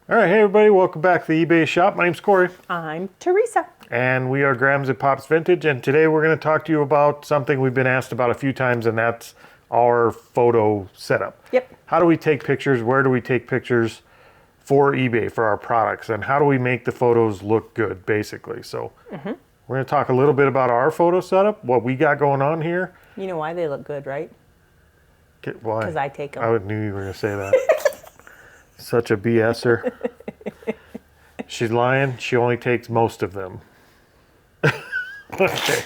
All right, hey everybody, welcome back to the eBay shop. My name's Corey. I'm Teresa. And we are Grams and Pops Vintage, and today we're going to talk to you about something we've been asked about a few times, and that's our photo setup. Yep. How do we take pictures? Where do we take pictures for eBay, for our products? And how do we make the photos look good, basically? So we're going to talk a little bit about our photo setup, what we got going on here. You know why they look good, right? Why? Because I take them. I knew you were going to say that. Such a BSer. She's lying. She only takes most of them. Okay.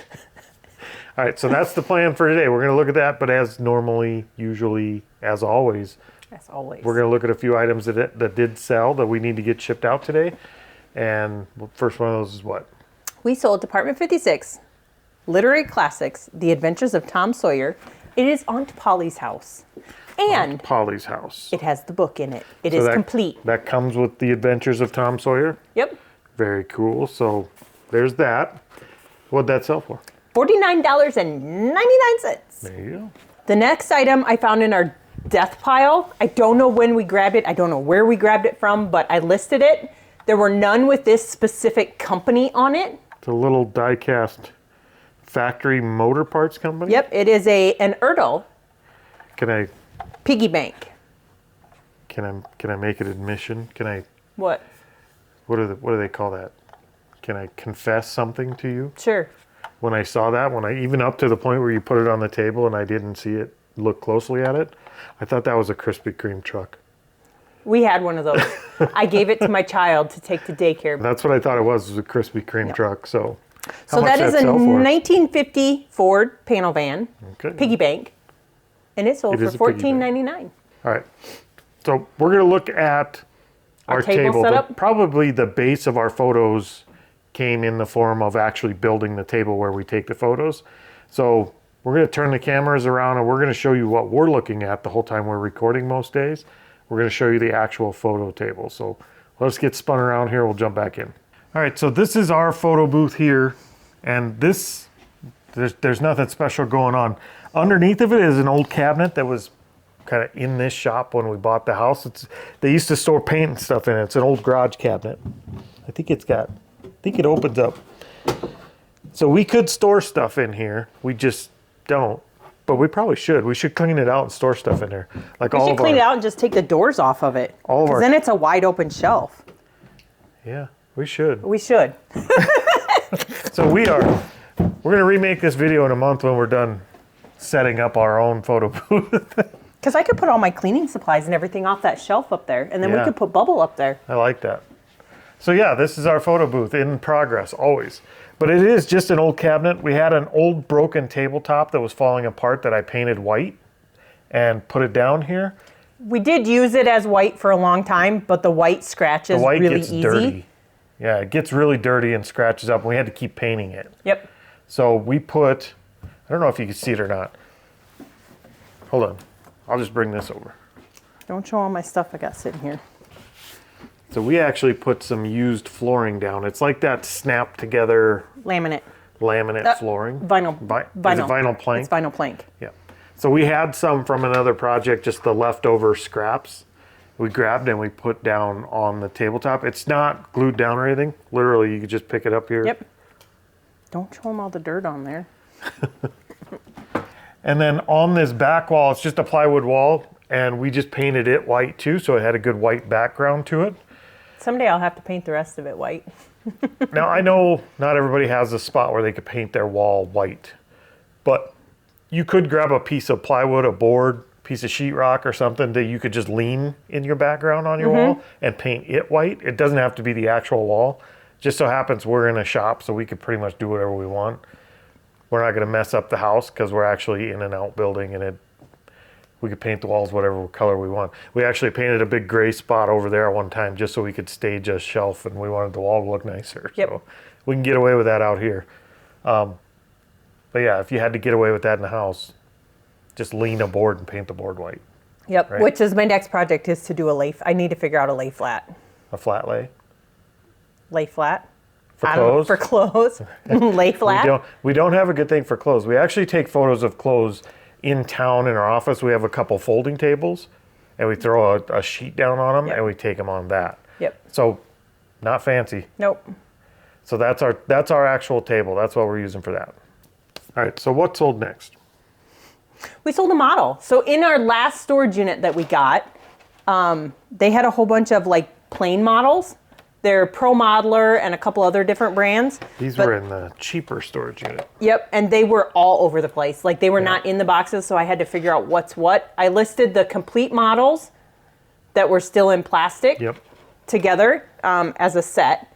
All right, so that's the plan for today. We're going to look at that, but as normally, usually, as always, we're going to look at a few items that did sell that we need to get shipped out today. And first one of those is what? We sold Department 56, Literary Classics, The Adventures of Tom Sawyer. It is Aunt Polly's house. And Aunt Polly's house. it has the book in it. It is complete. That comes with The Adventures of Tom Sawyer? Yep. Very cool. So there's that. What'd that sell for? $49.99. There you go. The next item I found in our death pile. I don't know when we grabbed it. I don't know where we grabbed it from, but I listed it. There were none with this specific company on it. It's a little die-cast factory motor parts company? Yep, it is an Erdl Can I piggy bank. Can I make an admission? Can I What? what do they call that? Can I confess something to you? Sure. When I saw that, even up to the point where you put it on the table and I didn't see it, look closely at it, I thought that was a Krispy Kreme truck. We had one of those. I gave it to my child to take to daycare. That's what I thought it was a Krispy Kreme truck. So how So much that is a sell for? 1950 Ford panel van, Okay. piggy bank, and it sold It is a for piggy bank. $14.99. All right. So we're going to look at our table setup? Probably the base of our photos came in the form of actually building the table where we take the photos. So we're going to turn the cameras around and we're going to show you what we're looking at the whole time we're recording most days. We're going to show you the actual photo table. So let's get spun around here. We'll jump back in. All right. So this is our photo booth here. And there's nothing special going on. Underneath of it is an old cabinet that was kind of in this shop when we bought the house. They used to store paint and stuff in it. It's an old garage cabinet. I think it opens up. So we could store stuff in here. We just don't. But we probably should. We should clean it out and store stuff in there. Like We should clean it out and just take the doors off of it. Because then it's a wide open shelf. Yeah, we should. We should. So we're going to remake this video in a month when we're done setting up our own photo booth. Because I could put all my cleaning supplies and everything off that shelf up there. And then we Yeah. could put Bubble up there. I like that. So yeah, this is our photo booth in progress, always. But it is just an old cabinet. We had an old broken tabletop that was falling apart that I painted white and put it down here. We did use it as white for a long time, but the white scratches The white really gets easy. dirty. Yeah, it gets really dirty and scratches up. And we had to keep painting it. Yep. So we put, I don't know if you can see it or not. Hold on. I'll just bring this over. Don't show all my stuff I got sitting here. So we actually put some used flooring down. It's like that snap together Laminate. flooring. Vinyl. Is it vinyl plank? It's vinyl plank. Yeah. So we had some from another project, just the leftover scraps. We grabbed and we put down on the tabletop. It's not glued down or anything. Literally, you could just pick it up here. Yep. Don't show them all the dirt on there. And then on this back wall, it's just a plywood wall, and we just painted it white too, so it had a good white background to it. Someday I'll have to paint the rest of it white. Now, I know not everybody has a spot where they could paint their wall white, but you could grab a piece of plywood, a board, piece of sheetrock or something that you could just lean in your background on your wall and paint it white. It doesn't have to be the actual wall. Just so happens we're in a shop, so we could pretty much do whatever we want. We're not going to mess up the house because we're actually in an outbuilding, and we could paint the walls whatever color we want. We actually painted a big gray spot over there at one time just so we could stage a shelf, and we wanted the wall to look nicer. Yep. So we can get away with that out here. But yeah, if you had to get away with that in the house, just lean a board and paint the board white. Yep. Right. Which is my next project, is to do a lay. I need to figure out a lay flat. A flat lay. Lay flat. For I don't know, clothes? for clothes. Lay flat. We don't have a good thing for clothes. We actually take photos of clothes in town in our office. We have a couple folding tables, and we throw a sheet down on them, Yep. and we take them on that. Yep. So not fancy. Nope. So that's our actual table. That's what we're using for that. All right, so what sold next? We sold a model. So in our last storage unit that we got, they had a whole bunch of like plain models. They're Pro Modeler and a couple other different brands. These were in the cheaper storage unit. Yep, and they were all over the place. Like they were not in the boxes, so I had to figure out what's what. I listed the complete models that were still in plastic together as a set.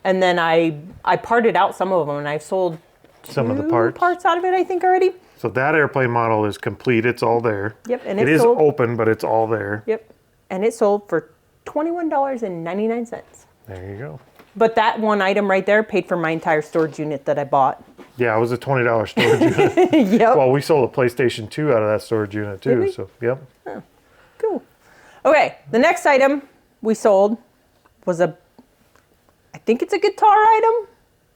And then I parted out some of them, and I've sold some of the parts out of it, I think, already. So that airplane model is complete. It's all there. Yep, and it is open, but it's all there. Yep, and it sold for $21.99. There you go. But that one item right there paid for my entire storage unit that I bought. Yeah, it was a $20 storage unit. Yep. Well, we sold a PlayStation 2 out of that storage unit too. So, yep. Oh, cool. Okay, the next item we sold was I think it's a guitar item.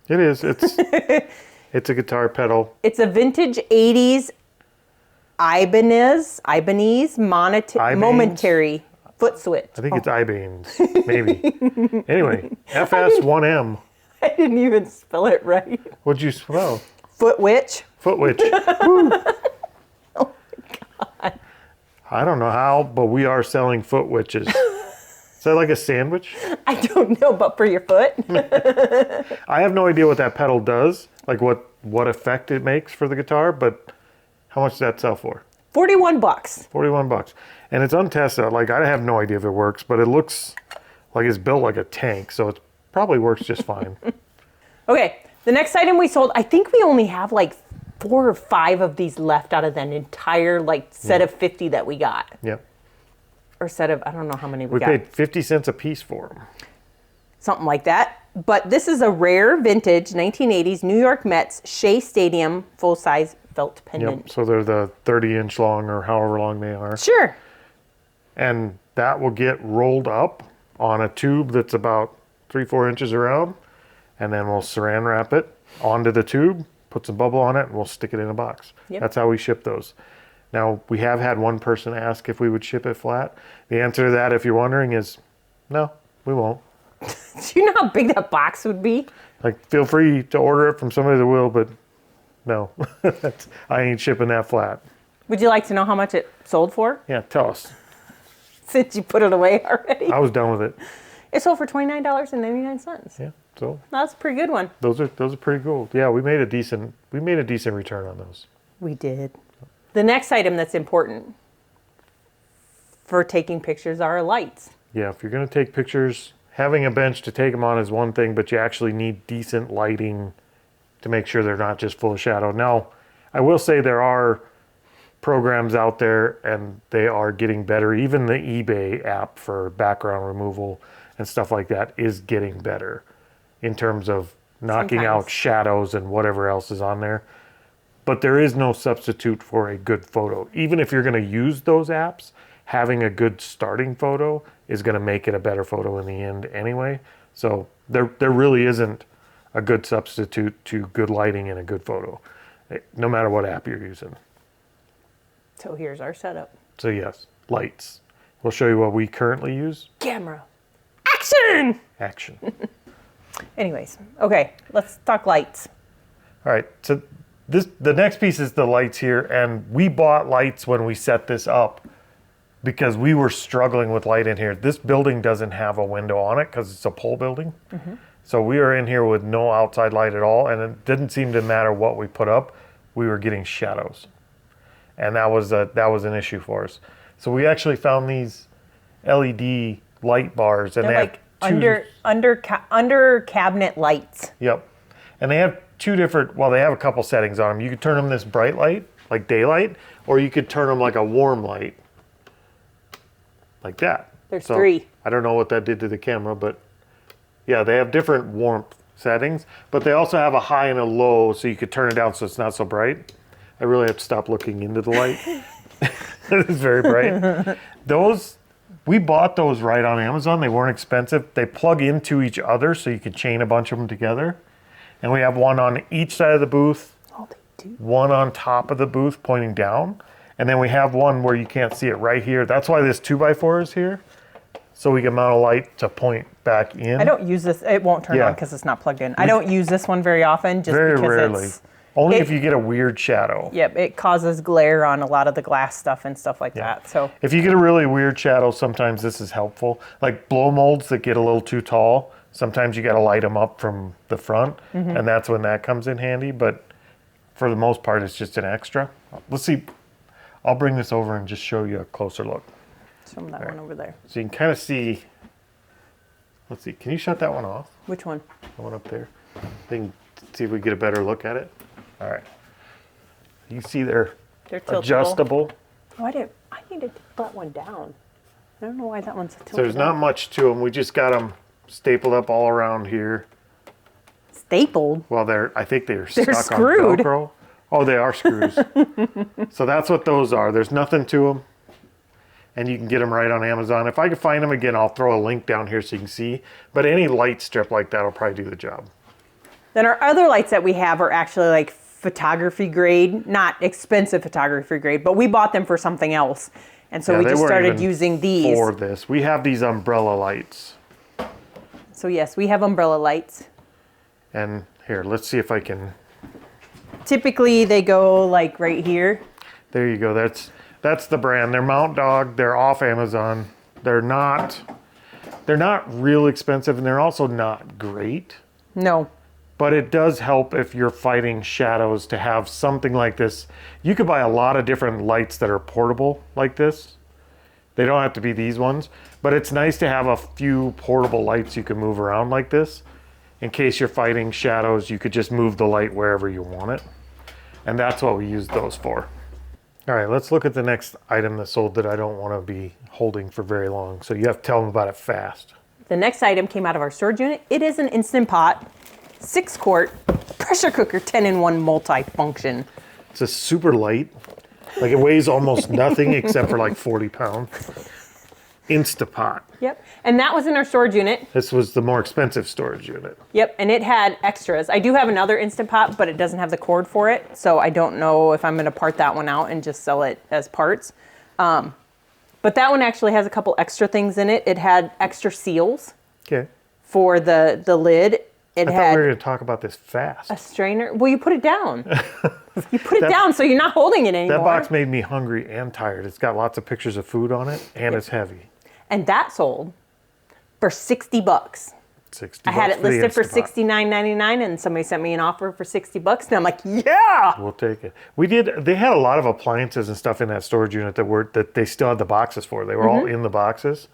It is. It's a guitar pedal. It's a vintage 80s Ibanez momentary foot switch. I think it's Ibanez, maybe. Anyway, FS1M. I didn't even spell it right. What'd you spell? Foot witch. Foot witch. Oh my God. I don't know how, but we are selling foot witches. Is that like a sandwich? I don't know, but for your foot. I have no idea what that pedal does, like what effect it makes for the guitar, but how much does that sell for? $41. $41. And it's untested. Like, I have no idea if it works, but it looks like it's built like a tank, so it probably works just fine. Okay, the next item we sold, I think we only have like 4 or 5 of these left out of that entire like set of 50 that we got. Yep. Or set of, I don't know how many we got. We paid 50 cents a piece for them. Something like that. But this is a rare vintage 1980s New York Mets Shea Stadium full-size felt pendant. Yep, so they're the 30-inch long or however long they are. Sure. And that will get rolled up on a tube that's about 3-4 inches around, and then we'll saran wrap it onto the tube, put some bubble on it, and we'll stick it in a box. Yep. That's how we ship those. Now, we have had one person ask if we would ship it flat. The answer to that, if you're wondering, is no, we won't. Do you know how big that box would be? Like, feel free to order it from somebody that will, but no, I ain't shipping that flat. Would you like to know how much it sold for? Yeah, tell us. Since you put it away already. I was done with it. It sold for $29.99. Yeah, so That's a pretty good one. those are pretty cool. Yeah, we made a decent return on those. We did. The next item that's important for taking pictures are lights. Yeah, if you're going to take pictures, having a bench to take them on is one thing, but you actually need decent lighting to make sure they're not just full of shadow. Now, I will say there are programs out there, and they are getting better. Even the eBay app for background removal and stuff like that is getting better in terms of knocking out shadows and whatever else is on there. But there is no substitute for a good photo. Even if you're going to use those apps, having a good starting photo is going to make it a better photo in the end anyway. So there really isn't a good substitute to good lighting and a good photo, no matter what app you're using. So here's our setup. So yes, lights. We'll show you what we currently use. Camera. Action! Action. Anyways, okay, let's talk lights. All right, so the next piece is the lights here, and we bought lights when we set this up because we were struggling with light in here. This building doesn't have a window on it because it's a pole building. Mm-hmm. So we are in here with no outside light at all, and it didn't seem to matter what we put up. We were getting shadows, and that was an issue for us. So we actually found these LED light bars, and They're they like have under cabinet lights. Yep, and they have two different. Well, they have a couple settings on them. You could turn them this bright light, like daylight, or you could turn them like a warm light, like that. There's 3. I don't know what that did to the camera, but yeah, they have different warmth settings, but they also have a high and a low, so you could turn it down so it's not so bright. I really have to stop looking into the light. It's very bright. We bought those right on Amazon. They weren't expensive. They plug into each other, so you can chain a bunch of them together. And we have one on each side of the booth, one on top of the booth pointing down, and then we have one where you can't see it right here. That's why this 2x4 is here. so we can mount a light to point back in. I don't use this. It won't turn on because it's not plugged in. I don't use this one very often just Very because rarely. Only if you get a weird shadow. Yep, it causes glare on a lot of the glass stuff and stuff like that. So if you get a really weird shadow, sometimes this is helpful. Like blow molds that get a little too tall, sometimes you got to light them up from the front, and that's when that comes in handy. But for the most part, it's just an extra. Let's see. I'll bring this over and just show you a closer look. from that one over there. So you can kind of see. Let's see. Can you shut that one off? Which one? The one up there. Then see if we get a better look at it. All right. You see they're adjustable. Oh, I need to put that one down. I don't know why that one's tilted. So there's not much to them. We just got them stapled up all around here. Stapled? Well, I think they're stuck screwed. on Velcro. Oh, they are screws. So that's what those are. There's nothing to them. And you can get them right on Amazon. If I can find them again, I'll throw a link down here so you can see. But any light strip like that will probably do the job. Then our other lights that we have are actually like photography grade, not expensive photography grade, but we bought them for something else. And so we just started using these. For this. We have these umbrella lights. So yes, we have umbrella lights. And here, let's see if I can. Typically they go like right here. There you go. That's the brand. They're Mount Dog. They're off Amazon. They're not real expensive, and they're also not great. No. But it does help if you're fighting shadows to have something like this. You could buy a lot of different lights that are portable like this. They don't have to be these ones, but it's nice to have a few portable lights you can move around like this. In case you're fighting shadows, you could just move the light wherever you want it. And that's what we use those for. All right, let's look at the next item that sold that I don't want to be holding for very long. So you have to tell them about it fast. The next item came out of our storage unit. It is an Instant Pot 6-quart pressure cooker 10-in-1 multi-function. It's a super light. Like it weighs almost nothing except for like 40 pounds. Instapot. Yep, and that was in our storage unit. This was the more expensive storage unit. Yep, and it had extras. I do have another Instant Pot, but it doesn't have the cord for it, so I don't know if I'm going to part that one out and just sell it as parts. But that one actually has a couple extra things in it. It had extra seals for the lid. I thought we were going to talk about this fast. A strainer. Well, you put it down. You put it down so you're not holding it anymore. That box made me hungry and tired. It's got lots of pictures of food on it, and it's heavy. And that sold for $60. 60. I had it listed for $69.99, and somebody sent me an offer for $60, and I'm like, yeah, we'll take it. We did. They had a lot of appliances and stuff in that storage unit that they still had the boxes for. They were all in the boxes.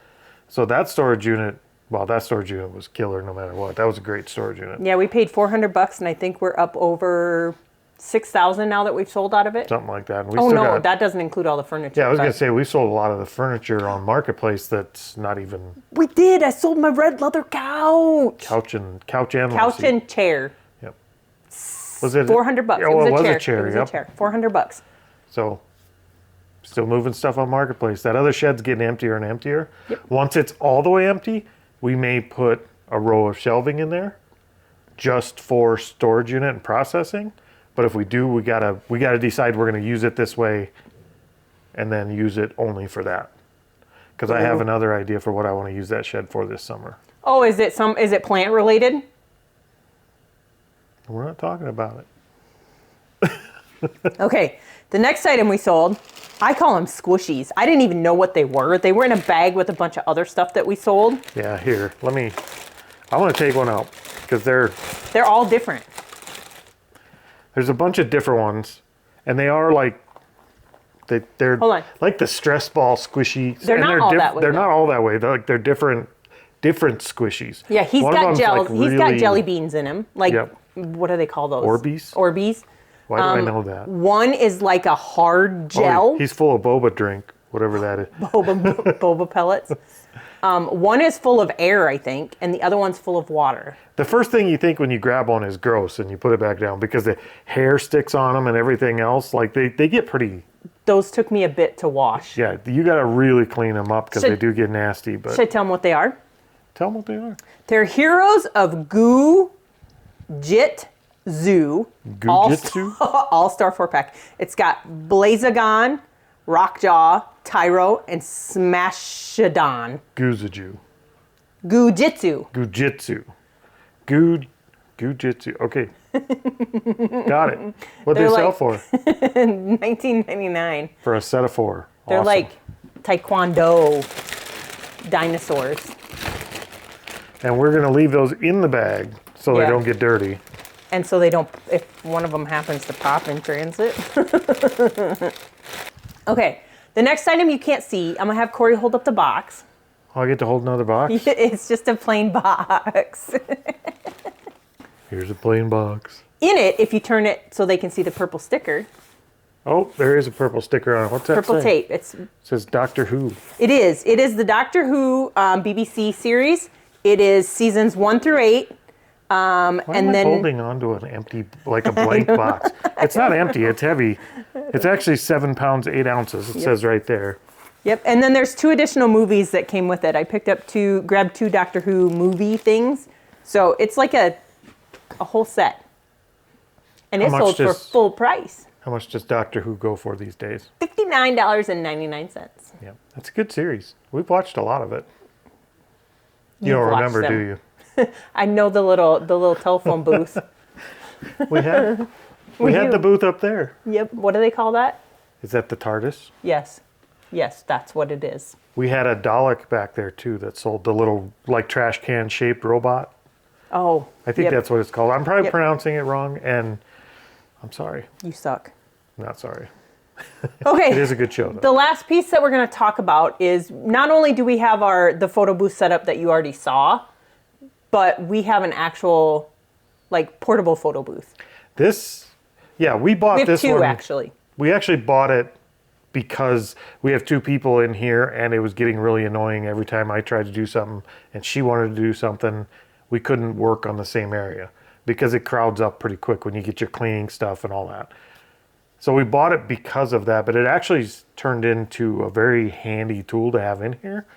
So that storage unit. Well, that storage unit was killer no matter what. That was a great storage unit. Yeah, we paid $400, and I think we're up over $6,000 now that we've sold out of it. Something like that. And that doesn't include all the furniture. Yeah, I was going to say, we sold a lot of the furniture on Marketplace that's not even... We did. I sold my red leather couch. Couch and chair. Yep. Was it $400? Oh, it was a chair. It was a chair. $400. So, still moving stuff on Marketplace. That other shed's getting emptier and emptier. Yep. Once it's all the way empty, we may put a row of shelving in there just for storage unit and processing. But if we do, we gotta decide we're gonna use it this way and then use it only for that. Because I have another idea for what I want to use that shed for this summer. Oh, is it plant related? We're not talking about it. Okay, the next item we sold, I call them squishies. I didn't even know what they were. They were in a bag with a bunch of other stuff that we sold. Yeah, here, I want to take one out because they're all different. There's a bunch of different ones, and they are like, they're like the stress ball squishies. They're not all that way. They're not all that way. They're different squishies. Yeah, he's got gel. He's got jelly beans in him. Like, what do they call those? Orbeez. Why do I know that? One is like a hard gel. Oh, he's full of boba drink, whatever that is. Boba pellets. One is full of air, I think, and the other one's full of water. The first thing you think when you grab one is gross, and you put it back down because the hair sticks on them and everything else. Like they get pretty. Those took me a bit to wash. Yeah, you got to really clean them up because they do get nasty. But should I tell them what they are? Tell them what they are. They're Heroes of Goo Jitsu. Goo Jitsu? All-Star 4-pack. It's got Blazagon, Rockjaw, Tyro, and Smashadon. Guzaju. Gujitsu. Gujitsu. Gujitsu. Okay. Got it. What they They're sell like- for? $19.99. For a set of 4. They're Awesome. like Taekwondo dinosaurs. And we're going to leave those in the bag so they Yeah. don't get dirty. And so they don't, if one of them happens to pop in transit. Okay, the next item you can't see, I'm gonna have Corey hold up the box. Oh, I get to hold another box? It's just a plain box. Here's a plain box. In it, if you turn it so they can see the purple sticker, Oh, there is a purple sticker on it. What's that purple say? tape. It says Doctor Who. It is the Doctor Who BBC series. It is seasons 1 through 8. Why am I holding onto an empty, like a blank box? It's not empty, it's heavy. It's actually 7 pounds, 8 ounces. It says right there. Yep, and then there's 2 additional movies that came with it. I grabbed 2 Doctor Who movie things. So it's like a whole set. And How it much sold for does- full price. How much does Doctor Who go for these days? $59.99. Yeah, that's a good series. We've watched a lot of it. You You've don't watched remember, them. do you? I know the little telephone booth. We had do. the booth up there. Yep, what do they call that? Is that the TARDIS? Yes, that's what it is. We had a Dalek back there too that sold the little like trash can shaped robot. Oh, I think yep. that's what it's called. I'm probably Yep. pronouncing it wrong, and I'm sorry. You suck. I'm not sorry. Okay. It is a good show though. The last piece that we're going to talk about is not only do we have the photo booth setup that you already saw, but we have an actual like portable photo booth. We bought We have this 2 one. actually. We actually bought it because we have 2 people in here, and it was getting really annoying every time I tried to do something and she wanted to do something. We couldn't work on the same area because it crowds up pretty quick when you get your cleaning stuff and all that. So we bought it because of that, but it actually turned into a very handy tool to have in here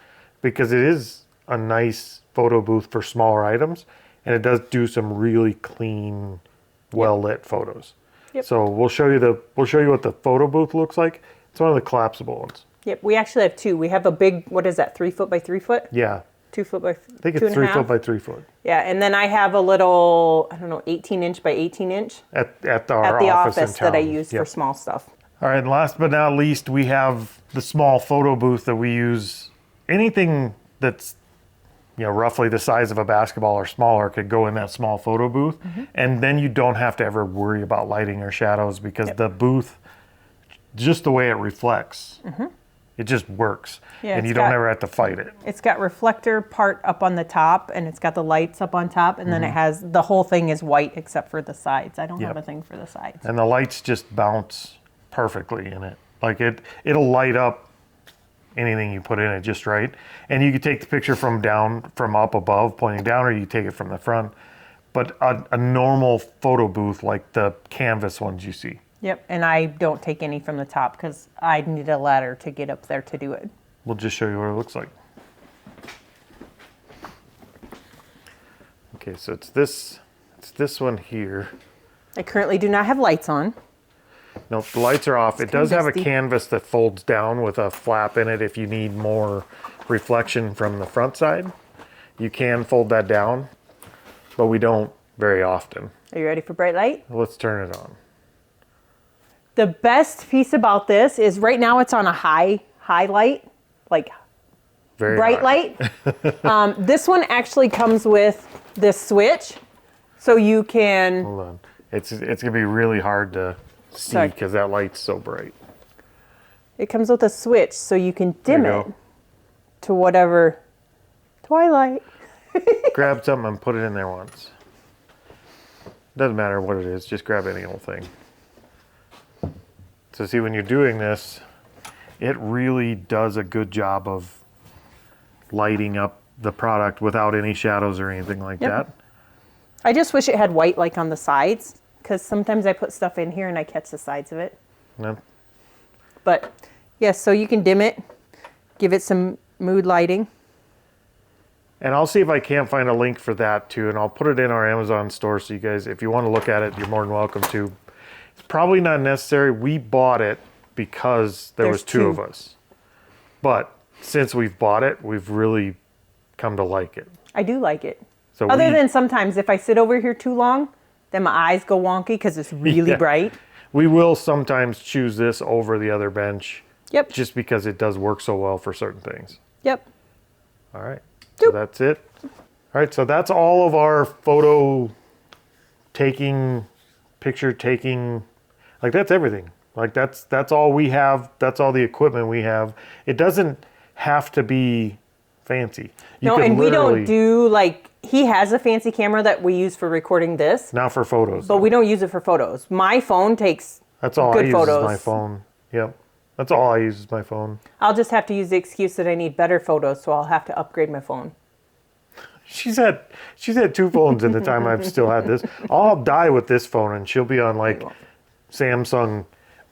because it is a nice photo booth for smaller items, and it does do some really clean, well lit photos. Yep. So we'll show you what the photo booth looks like. It's one of the collapsible ones. Yep, we actually have 2. We have a big, what is that, 3 foot by 3 foot? Yeah, 2 foot by I think it's 3 foot by 3 foot Yeah, and then I have a little, 18-inch by 18-inch at our at the office office in town. that I use for Yep. small stuff. All right, and last but not least, we have the small photo booth that we use. Anything that's roughly the size of a basketball or smaller could go in that small photo booth, and then you don't have to ever worry about lighting or shadows because the booth, just the way it reflects, it just works, Yeah, and it's you don't got- ever have to fight it. It's got reflector part up on the top, and it's got the lights up on top, and then it has, the whole thing is white except for the sides. I don't have a thing for the sides. And the lights just bounce perfectly in it. Like it'll light up anything you put in it just right. And you can take the picture from up above pointing down, or you take it from the front. But a normal photo booth like the canvas ones you see. Yep, and I don't take any from the top because I need a ladder to get up there to do it. We'll just show you what it looks like. Okay, so it's this one here. I currently do not have lights on. Nope, the lights are off. It does have a dusty. canvas that folds down with a flap in it if you need more reflection from the front side. You can fold that down, but we don't very often. Are you ready for bright light? Let's turn it on. The best piece about this is right now it's on a high light, like Very bright high. light. This one actually comes with this switch, so you can. Hold on. It's gonna be really hard to see Sorry. because that light's so bright. It comes with a switch, so you can dim There you it go. to whatever twilight. Grab something and put it in there once. Doesn't matter what it is, just grab any old thing. So see, when you're doing this, it really does a good job of lighting up the product without any shadows or anything like Yep. that. I just wish it had white like on the sides, because sometimes I put stuff in here and I catch the sides of it. No? But yes, so you can dim it, give it some mood lighting. And I'll see if I can't find a link for that too, and I'll put it in our Amazon store so you guys, if you want to look at it, you're more than welcome to. It's probably not necessary. We bought it because there There's was two two. of us. But since we've bought it, we've really come to like it. I do like it. So Other than sometimes if I sit over here too long, then my eyes go wonky because it's really Yeah. bright. We will sometimes choose this over the other bench. Yep. Just because it does work so well for certain things. Yep. All right. So that's it. All right. So that's all of our photo taking, picture taking. Like that's everything. Like that's all we have. That's all the equipment we have. It doesn't have to be fancy. No, and we don't do like, he has a fancy camera that we use for recording this. Not for photos. But we don't use it for photos. My phone takes That's all good I use photos. is my phone. Yep. That's all I use is my phone. I'll just have to use the excuse that I need better photos, so I'll have to upgrade my phone. She's had 2 phones in the time I've still had this. I'll die with this phone and she'll be on like Samsung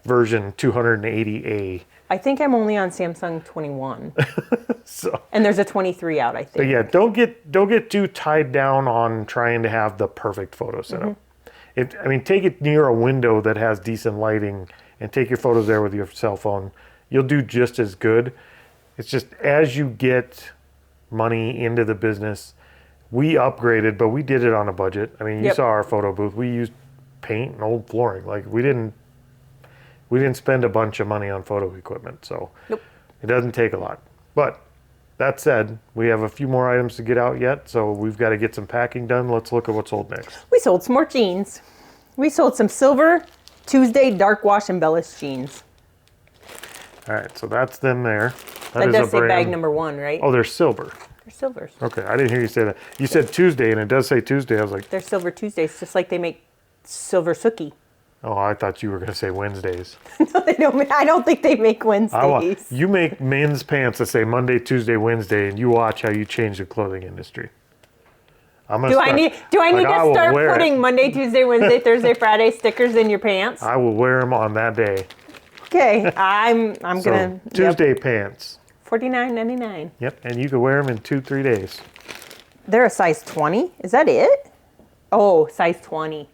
version 280A. I think I'm only on Samsung 21. So And there's a 23 out, I but think. yeah, don't get too tied down on trying to have the perfect photo setup. I mean, take it near a window that has decent lighting and take your photos there with your cell phone. You'll do just as good. It's just as you get money into the business, we upgraded, but we did it on a budget. I mean, you saw our photo booth. We used paint and old flooring. Like we didn't spend a bunch of money on photo equipment, so it doesn't take a lot. But that said, we have a few more items to get out yet, so we've got to get some packing done. Let's look at what's sold next. We sold some more jeans. We sold some Silver Tuesday dark wash embellished jeans. All right, so that's them there. That is does a say brand. bag number 1, right? Oh, they're silver. They're silvers. Okay, I didn't hear you say that. You said Tuesday, and it does say Tuesday. I was like, They're Silver Tuesdays, just like they make Silver Sookie. oh, I thought you were going to say Wednesdays. No, they don't. I don't think they make Wednesdays. You make men's pants that say Monday, Tuesday, Wednesday, and you watch how you change the clothing industry. Do I need to start putting Monday, Tuesday, Wednesday, Thursday, Friday stickers in your pants? I will wear them on that day. Okay, I'm gonna Tuesday pants. $49.99. Yep, and you can wear them in 2-3 days. They're a size 20. Is that it? Oh, size 20.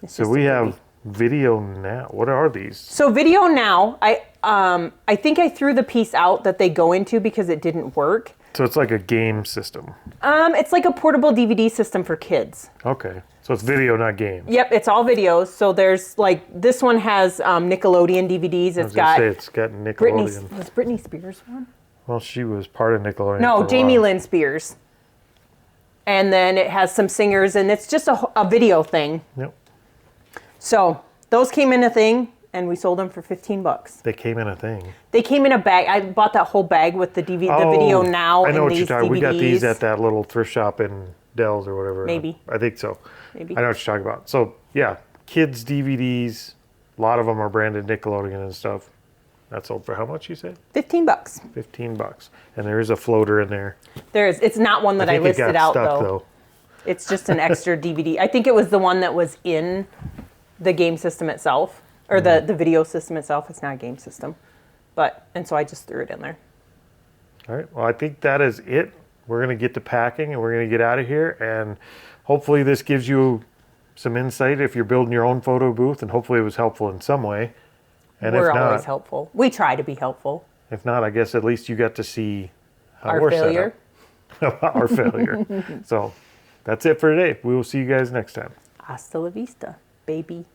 So we have Video Now. What are these? So Video Now, I think I threw the piece out that they go into because it didn't work. So it's like a game system. It's like a portable DVD system for kids. Okay, so it's video, not games. Yep, it's all videos. So there's like this one has Nickelodeon DVDs. It's got Nickelodeon. Was Britney Spears one? Well, she was part of Nickelodeon. No, for a Jamie while. Lynn Spears. And then it has some singers, and it's just a video thing. Yep. So those came in a thing, and we sold them for $15. They came in a thing. They came in a bag. I bought that whole bag with the Video Now I know and what these you're talking. DVDs. We got these at that little thrift shop in Dells or whatever. Maybe. I think so. Maybe. I know what you're talking about. So yeah, kids DVDs. A lot of them are branded Nickelodeon and stuff. That sold for how much, you said? $15. $15. And there is a floater in there. There is. It's not one that I think it listed got out stuck, though. It's just an extra DVD. I think it was the one that was in the game system itself, or the video system itself. It's not a game system, and so I just threw it in there. All right. Well, I think that is it. We're going to get to packing and we're going to get out of here. And hopefully this gives you some insight if you're building your own photo booth, and hopefully it was helpful in some way. And We're if not, always helpful. We try to be helpful. If not, I guess at least you got to see how Our we're failure. set up. Our failure. So that's it for today. We will see you guys next time. Hasta la vista, baby.